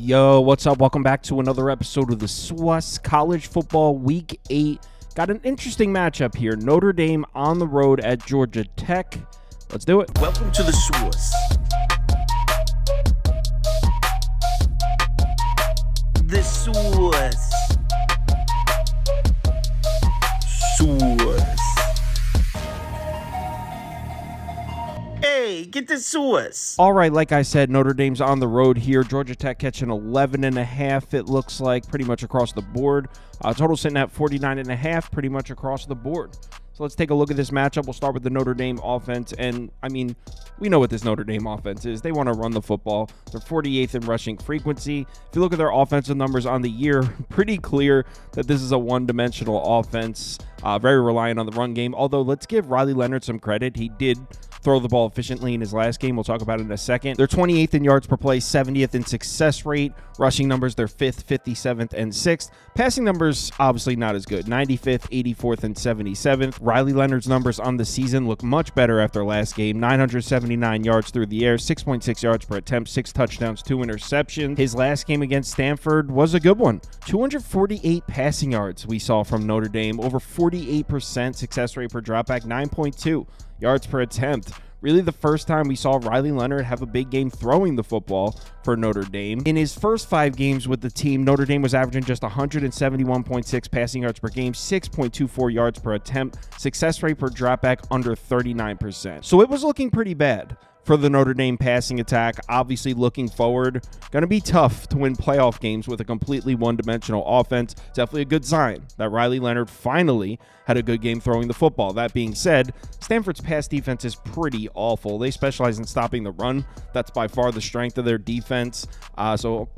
Yo, what's up? Welcome back to another episode of the SWUS College Football Week 8. Got an interesting matchup here. Notre Dame on the road at Georgia Tech. Let's do it. Welcome to the SWUS. The SWUS. SWUS. Hey, get the SWUS. All right, like I said, Notre Dame's on the road here. Georgia Tech catching 11.5, it looks like, pretty much across the board. Total sitting at 49.5, pretty much across the board. So let's take a look at this matchup. We'll start with the Notre Dame offense. And, I mean, we know what this Notre Dame offense is. They want to run the football. They're 48th in rushing frequency. If you look at their offensive numbers on the year, pretty clear that this is a one-dimensional offense, very reliant on the run game. Although, let's give Riley Leonard some credit. He did throw the ball efficiently in his last game. We'll talk about it in a second. They're 28th in yards per play, 70th in success rate. Rushing numbers, they're 5th, 57th, and 6th. Passing numbers, obviously not as good. 95th, 84th, and 77th. Riley Leonard's numbers on the season look much better after last game. 979 yards through the air, 6.6 yards per attempt, 6 touchdowns, 2 interceptions. His last game against Stanford was a good one. 248 passing yards we saw from Notre Dame. Over 48% success rate per dropback, 9.2 yards per attempt. Really the first time we saw Riley Leonard have a big game throwing the football for Notre Dame. In his first 5 games with the team, Notre Dame was averaging just 171.6 passing yards per game, 6.24 yards per attempt, success rate per dropback under 39%. So it was looking pretty bad for the Notre Dame passing attack. Obviously, looking forward, going to be tough to win playoff games with a completely one-dimensional offense. Definitely a good sign that Riley Leonard finally had a good game throwing the football. That being said, Stanford's pass defense is pretty awful. They specialize in stopping the run. That's by far the strength of their defense. So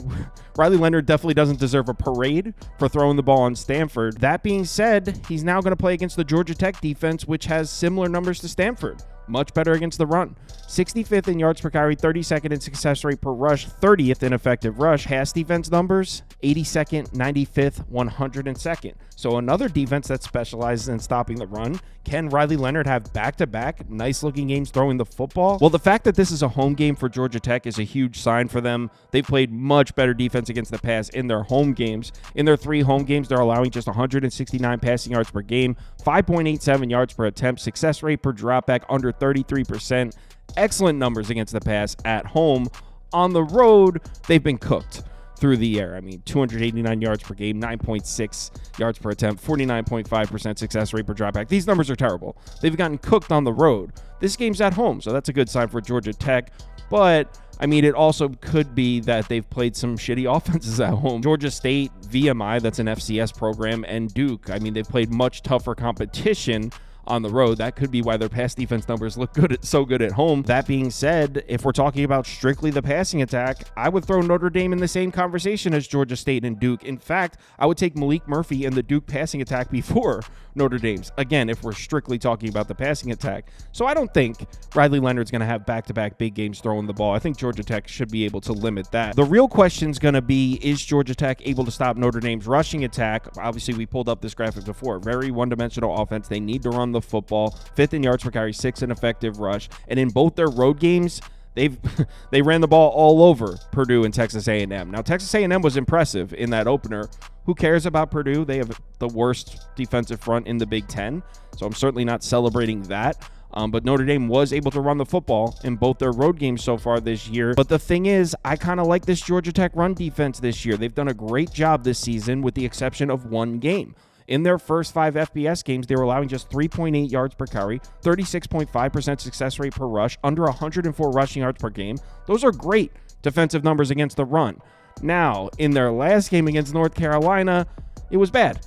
Riley Leonard definitely doesn't deserve a parade for throwing the ball on Stanford. That being said, he's now going to play against the Georgia Tech defense, which has similar numbers to Stanford. Much better against the run. 65th in yards per carry, 32nd in success rate per rush, 30th in effective rush. Pass defense numbers, 82nd, 95th, 102nd. So another defense that specializes in stopping the run. Can Riley Leonard have back-to-back nice-looking games throwing the football? Well, the fact that this is a home game for Georgia Tech is a huge sign for them. They've played much better defense against the pass in their home games. In their 3 home games, they're allowing just 169 passing yards per game, 5.87 yards per attempt, success rate per dropback under 33%. Excellent numbers against the pass at home. On the road, they've been cooked through the air. I mean, 289 yards per game, 9.6 yards per attempt, 49.5% success rate per dropback. These numbers are terrible. They've gotten cooked on the road. This game's at home, so that's a good sign for Georgia Tech. But, I mean, it also could be that they've played some shitty offenses at home. Georgia State, VMI, that's an FCS program, and Duke, I mean, they've played much tougher competition on the road. That could be why their pass defense numbers look so good at home. That being said, if we're talking about strictly the passing attack, I would throw Notre Dame in the same conversation as Georgia State and Duke. In fact, I would take Malik Murphy and the Duke passing attack before Notre Dame's. Again, if we're strictly talking about the passing attack. So I don't think Riley Leonard's going to have back-to-back big games throwing the ball. I think Georgia Tech should be able to limit that. The real question's going to be, is Georgia Tech able to stop Notre Dame's rushing attack? Obviously, we pulled up this graphic before. Very one-dimensional offense. They need to run the football. 5th in yards per carry, 6th in effective rush. And in both their road games, they ran the ball all over Purdue and Texas A&M. Now, Texas A&M was impressive in that opener. Who cares about Purdue? They have the worst defensive front in the Big Ten, so I'm certainly not celebrating that. But Notre Dame was able to run the football in both their road games so far this year. But the thing is, I kind of like this Georgia Tech run defense this year. They've done a great job this season with the exception of one game. In their first 5 FBS games, they were allowing just 3.8 yards per carry, 36.5% success rate per rush, under 104 rushing yards per game. Those are great defensive numbers against the run. Now, in their last game against North Carolina, it was bad.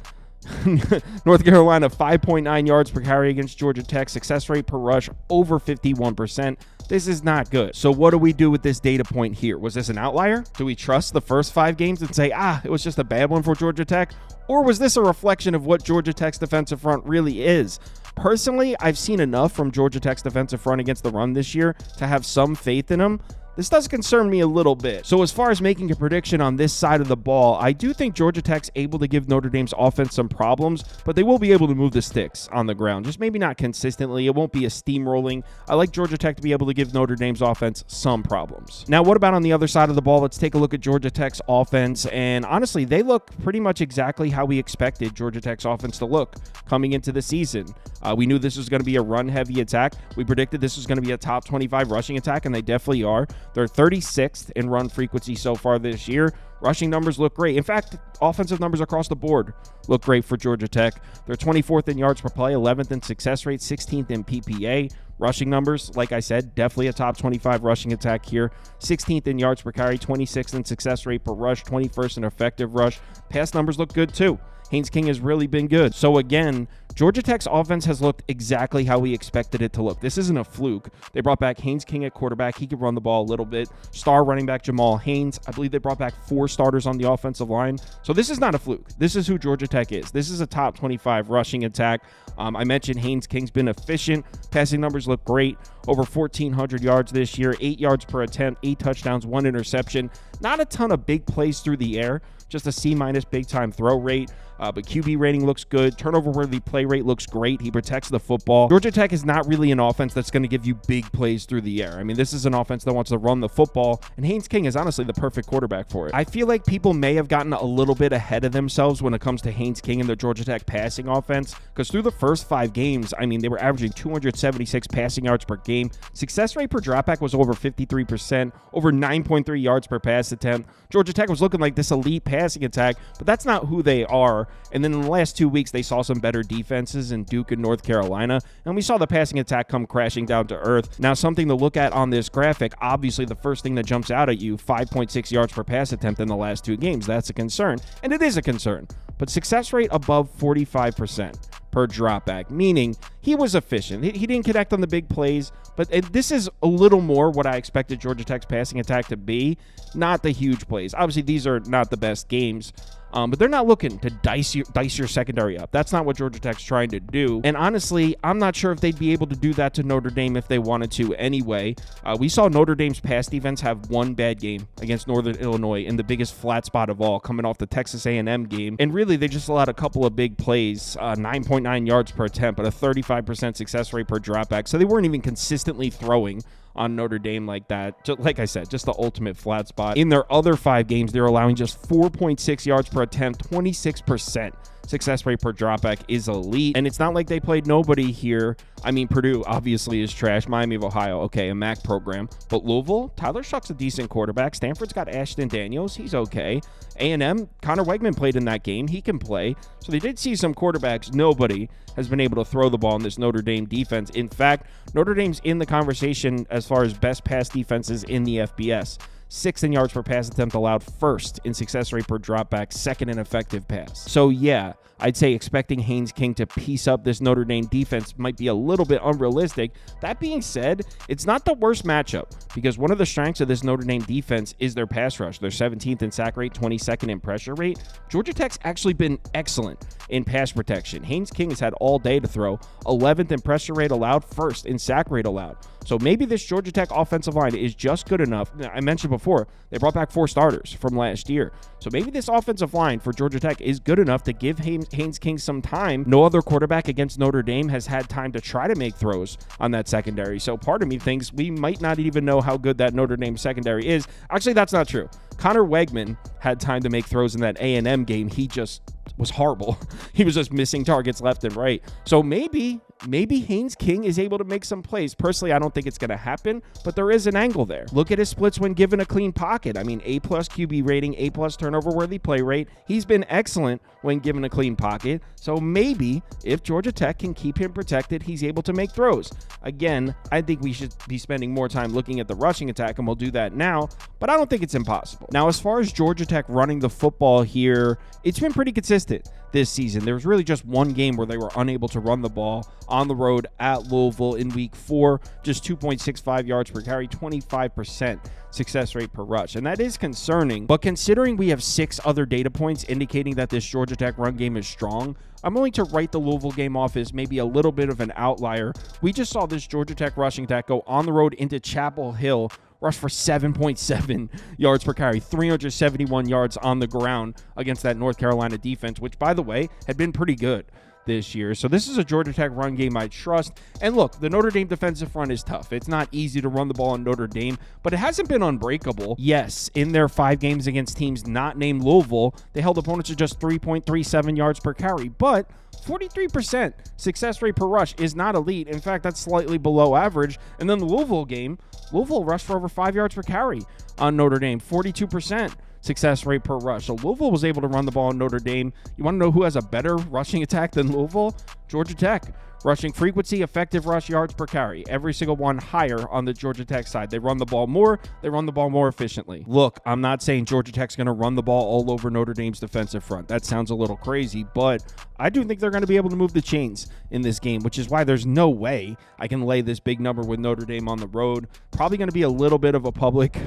North Carolina, 5.9 yards per carry against Georgia Tech, success rate per rush over 51%. This is not good. So what do we do with this data point here? Was this an outlier? Do we trust the first 5 games and say, it was just a bad one for Georgia Tech? Or was this a reflection of what Georgia Tech's defensive front really is? Personally, I've seen enough from Georgia Tech's defensive front against the run this year to have some faith in them. this does concern me a little bit. So as far as making a prediction on this side of the ball, I do think Georgia Tech's able to give Notre Dame's offense some problems, but they will be able to move the sticks on the ground. Just maybe not consistently. It won't be a steamrolling. I like Georgia Tech to be able to give Notre Dame's offense some problems. Now, what about on the other side of the ball? Let's take a look at Georgia Tech's offense, and honestly, they look pretty much exactly how we expected Georgia Tech's offense to look coming into the season. We knew this was going to be a run-heavy attack. We predicted this was going to be a top 25 rushing attack, and they definitely are. They're 36th in run frequency so far this year. Rushing numbers look great. In fact, offensive numbers across the board look great for Georgia Tech. They're 24th in yards per play, 11th in success rate, 16th in PPA. Rushing numbers, like I said, definitely a top 25 rushing attack here. 16th in yards per carry, 26th in success rate per rush, 21st in effective rush. Pass numbers look good too. Haynes King has really been good. So again, Georgia Tech's offense has looked exactly how we expected it to look. This isn't a fluke. They brought back Haynes King at quarterback. He could run the ball a little bit. Star running back Jamal Haynes. I believe they brought back 4 starters on the offensive line. So this is not a fluke. This is who Georgia Tech is. This is a top 25 rushing attack. I mentioned Haynes King's been efficient. Passing numbers look great. Over 1,400 yards this year, 8 yards per attempt, 8 touchdowns, 1 interception. Not a ton of big plays through the air. Just a C- big time throw rate. But QB rating looks good. Turnover worthy play rate looks great. He protects the football. Georgia Tech is not really an offense that's going to give you big plays through the air. I mean, this is an offense that wants to run the football, and Haynes King is honestly the perfect quarterback for it. I feel like people may have gotten a little bit ahead of themselves when it comes to Haynes King and the Georgia Tech passing offense, because through the first 5 games, I mean, they were averaging 276 passing yards per game. Success rate per dropback was over 53%, over 9.3 yards per pass attempt. Georgia Tech was looking like this elite passing attack, but that's not who they are. And then in the last 2 weeks, they saw some better defenses in Duke and North Carolina, and we saw the passing attack come crashing down to earth. Now, something to look at on this graphic, obviously the first thing that jumps out at you, 5.6 yards per pass attempt in the last 2 games. That's a concern, and it is a concern. But success rate above 45% per dropback, meaning he was efficient. He didn't connect on the big plays, but this is a little more what I expected Georgia Tech's passing attack to be, not the huge plays. Obviously, these are not the best games, but they're not looking to dice your secondary up. That's not what Georgia Tech's trying to do. And honestly, I'm not sure if they'd be able to do that to Notre Dame if they wanted to anyway. We saw Notre Dame's pass defense have one bad game against Northern Illinois in the biggest flat spot of all, coming off the Texas A&M game. And really, they just allowed a couple of big plays, 9.9 yards per attempt, but a 35% success rate per dropback. So they weren't even consistently throwing on Notre Dame like that. Just, like I said, just the ultimate flat spot. In their other 5 games, they're allowing just 4.6 yards per attempt, 26%. Success rate per dropback is elite, and it's not like they played nobody here. I mean, Purdue obviously is trash. Miami of Ohio, okay, a MAC program. But Louisville, Tyler Shuck's a decent quarterback. Stanford's got Ashton Daniels. He's okay. A&M, Connor Wegman played in that game. He can play. So they did see some quarterbacks. Nobody has been able to throw the ball in this Notre Dame defense. In fact, Notre Dame's in the conversation as far as best pass defenses in the FBS. 6th in yards per pass attempt allowed, 1st in success rate per dropback, 2nd in effective pass. So yeah, I'd say expecting Haynes King to piece up this Notre Dame defense might be a little bit unrealistic. That being said, it's not the worst matchup, because one of the strengths of this Notre Dame defense is their pass rush. They're 17th in sack rate, 22nd in pressure rate. Georgia Tech's actually been excellent in pass protection. Haynes King has had all day to throw, 11th in pressure rate allowed, 1st in sack rate allowed. So maybe this Georgia Tech offensive line is just good enough. I mentioned before, they brought back 4 starters from last year. So maybe this offensive line for Georgia Tech is good enough to give Haynes King some time. No other quarterback against Notre Dame has had time to try to make throws on that secondary. So part of me thinks we might not even know how good that Notre Dame secondary is. Actually, that's not true. Connor Wegman had time to make throws in that A&M game. He just was horrible. He was just missing targets left and right. So maybe Haynes King is able to make some plays. Personally, I don't think it's going to happen, but there is an angle there. Look at his splits when given a clean pocket. I mean, A+ QB rating, A+ turnover worthy play rate. He's been excellent when given a clean pocket. So maybe if Georgia Tech can keep him protected, he's able to make throws. Again, I think we should be spending more time looking at the rushing attack, and we'll do that now, but I don't think it's impossible. Now, as far as Georgia Tech running the football here, it's been pretty consistent this season. There was really just one game where they were unable to run the ball on the road at Louisville in week 4, just 2.65 yards per carry, 25% success rate per rush. And that is concerning, but considering we have 6 other data points indicating that this Georgia Tech run game is strong, I'm willing to write the Louisville game off as maybe a little bit of an outlier. We just saw this Georgia Tech rushing attack go on the road into Chapel Hill, rushed for 7.7 yards per carry, 371 yards on the ground against that North Carolina defense, which, by the way, had been pretty good this year. So this is a Georgia Tech run game I trust. And look, the Notre Dame defensive front is tough. It's not easy to run the ball on Notre Dame, but it hasn't been unbreakable. Yes, in their 5 games against teams not named Louisville, they held opponents to just 3.37 yards per carry, but 43% success rate per rush is not elite. In fact, that's slightly below average. And then the Louisville game, Louisville rushed for over 5 yards per carry on Notre Dame, 42% success rate per rush. So Louisville was able to run the ball on Notre Dame. You want to know who has a better rushing attack than Louisville? Georgia Tech. Rushing frequency, effective rush yards per carry. Every single one higher on the Georgia Tech side. They run the ball more. They run the ball more efficiently. Look, I'm not saying Georgia Tech's going to run the ball all over Notre Dame's defensive front. That sounds a little crazy, but I do think they're going to be able to move the chains in this game, which is why there's no way I can lay this big number with Notre Dame on the road. Probably going to be a little bit of a public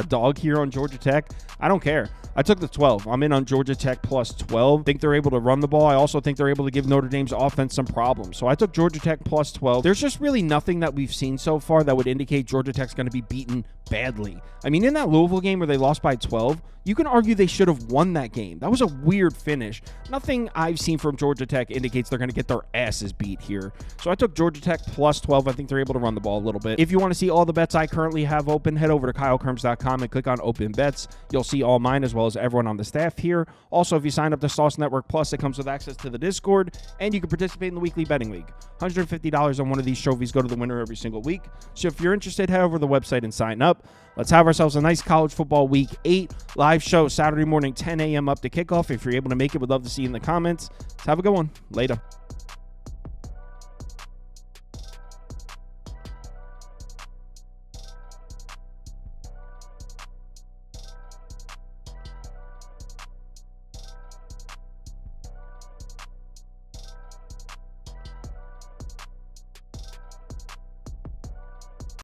dog here on Georgia Tech. I don't care. I took the 12. I'm in on Georgia Tech plus 12. Think they're able to run the ball. I also think they're able to give Notre Dame's offense some problems. So I took Georgia Tech plus 12. There's just really nothing that we've seen so far that would indicate Georgia Tech's going to be beaten badly. I mean, in that Louisville game where they lost by 12, you can argue they should have won that game. That was a weird finish. Nothing I've seen from Georgia Tech indicates they're going to get their asses beat here. So I took Georgia Tech plus 12. I think they're able to run the ball a little bit. If you want to see all the bets I currently have open, head over to KyleKirms.com and click on Open Bets. You'll see all mine as well as everyone on the staff here. Also, if you sign up to Sauce Network Plus, it comes with access to the Discord, and you can participate in the weekly betting league. $150 on one of these trophies go to the winner every single week. So if you're interested, head over to the website and sign up. Let's have ourselves a nice college football week 8 live show Saturday morning, 10 a.m. up to kickoff. If you're able to make it, we'd love to see you in the comments. Let's have a good one. Later.